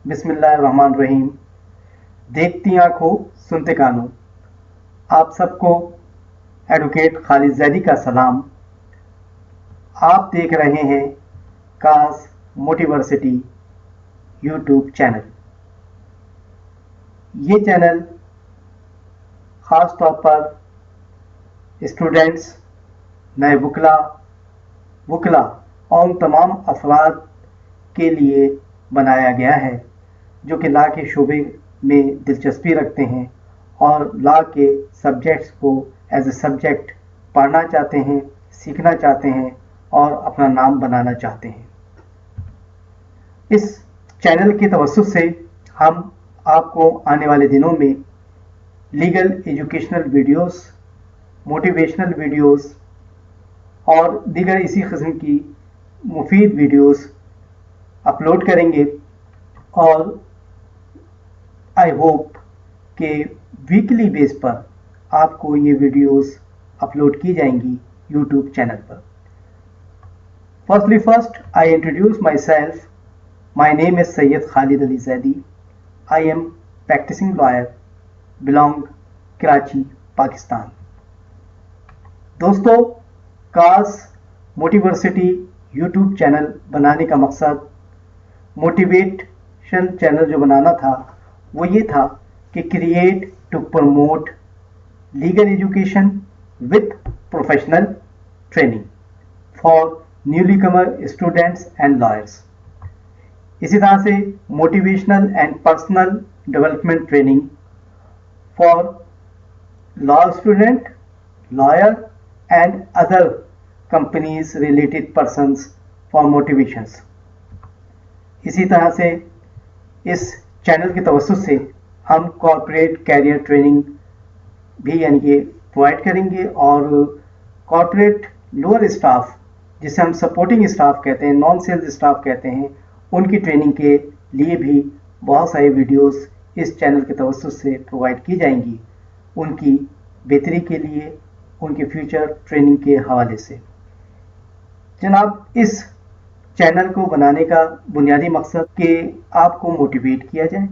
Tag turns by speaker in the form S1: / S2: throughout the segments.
S1: बिस्मिल्लाहिर्रहमानिर्रहीम। देखती आंखों सुनते कानों, आप सबको एडवोकेट खालिद जैदी का सलाम। आप देख रहे हैं काज मोटिवर्सिटी यूट्यूब चैनल। ये चैनल ख़ास तौर पर स्टूडेंट्स, नए वकला और उन तमाम अफराद के लिए बनाया गया है जो कि लॉ के शोबे में दिलचस्पी रखते हैं और लॉ के सब्जेक्ट्स को एज ए सब्जेक्ट पढ़ना चाहते हैं, सीखना चाहते हैं और अपना नाम बनाना चाहते हैं। इस चैनल की तवज्जुह से हम आपको आने वाले दिनों में legal educational videos, motivational videos और दीगर इसी किस्म की मुफीद वीडियोस अपलोड करेंगे और आई होप कि वीकली बेस पर आपको ये वीडियोस अपलोड की जाएंगी यूट्यूब चैनल पर। First I introduce myself. My name is Syed Khalid Ali Zaidi. I am practising lawyer, belong Karachi, Pakistan. दोस्तों, काज मोटिवर्सिटी यूट्यूब चैनल बनाने का मकसद, मोटिवेशन चैनल जो बनाना था वो ये था कि create to promote legal education with professional training for newly comer students and lawyers. इसी तरह से motivational and personal development training for law student, lawyer and other companies related persons for motivations. इसी तरह से इस चैनल की तवज्जुह से हम कॉर्पोरेट कैरियर ट्रेनिंग भी यानी कि प्रोवाइड करेंगे और कॉर्पोरेट लोअर स्टाफ, जिसे हम सपोर्टिंग स्टाफ कहते हैं, नॉन सेल्स स्टाफ कहते हैं, उनकी ट्रेनिंग के लिए भी बहुत सारी वीडियोस इस चैनल की तवज्जुह से प्रोवाइड की जाएंगी, उनकी बेहतरी के लिए, उनके फ्यूचर ट्रेनिंग के हवाले से। जनाब, इस चैनल को बनाने का बुनियादी मकसद कि आपको मोटिवेट किया जाए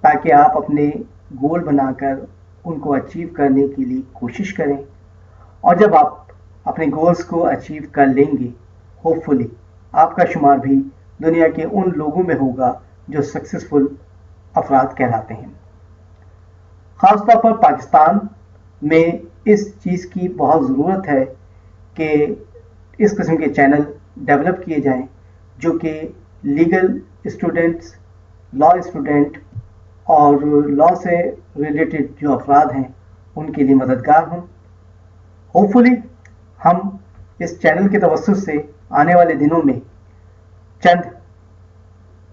S1: ताकि आप अपने गोल बनाकर उनको अचीव करने के लिए कोशिश करें, और जब आप अपने गोल्स को अचीव कर लेंगे, होपफुली आपका शुमार भी दुनिया के उन लोगों में होगा जो सक्सेसफुल अफराद कहलाते हैं। ख़ास तौर पर पाकिस्तान में इस चीज़ की बहुत ज़रूरत है कि इस किस्म के चैनल डेवलप किए जाएं जो कि लीगल स्टूडेंट्स, लॉ स्टूडेंट और लॉ से रिलेटेड जो अफराद हैं उनके लिए मददगार हों। होपफुली हम इस चैनल के तवज्जुह से आने वाले दिनों में चंद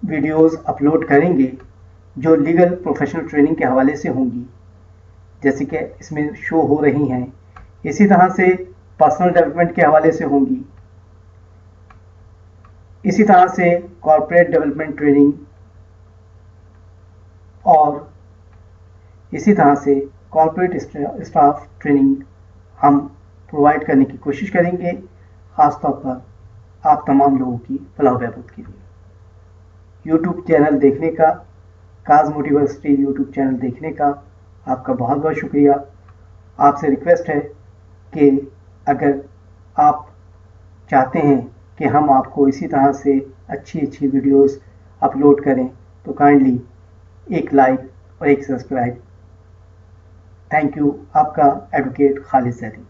S1: वीडियोस अपलोड करेंगे जो लीगल प्रोफेशनल ट्रेनिंग के हवाले से होंगी, जैसे कि इसमें शो हो रही हैं। इसी तरह से पर्सनल डेवलपमेंट के हवाले से होंगी, इसी तरह से कॉर्पोरेट डेवलपमेंट ट्रेनिंग और इसी तरह से कॉर्पोरेट स्टाफ ट्रेनिंग हम प्रोवाइड करने की कोशिश करेंगे, ख़ास तौर पर आप तमाम लोगों की फलाह व बहबूद के लिए। यूट्यूब चैनल देखने का, काज मोटिवर्सिटी यूट्यूब चैनल देखने का आपका बहुत बहुत शुक्रिया। आपसे रिक्वेस्ट है कि अगर आप चाहते हैं कि हम आपको इसी तरह से अच्छी वीडियोस अपलोड करें तो काइंडली एक लाइक और एक सब्सक्राइब। Thank you. आपका एडवोकेट खालिद जैदी।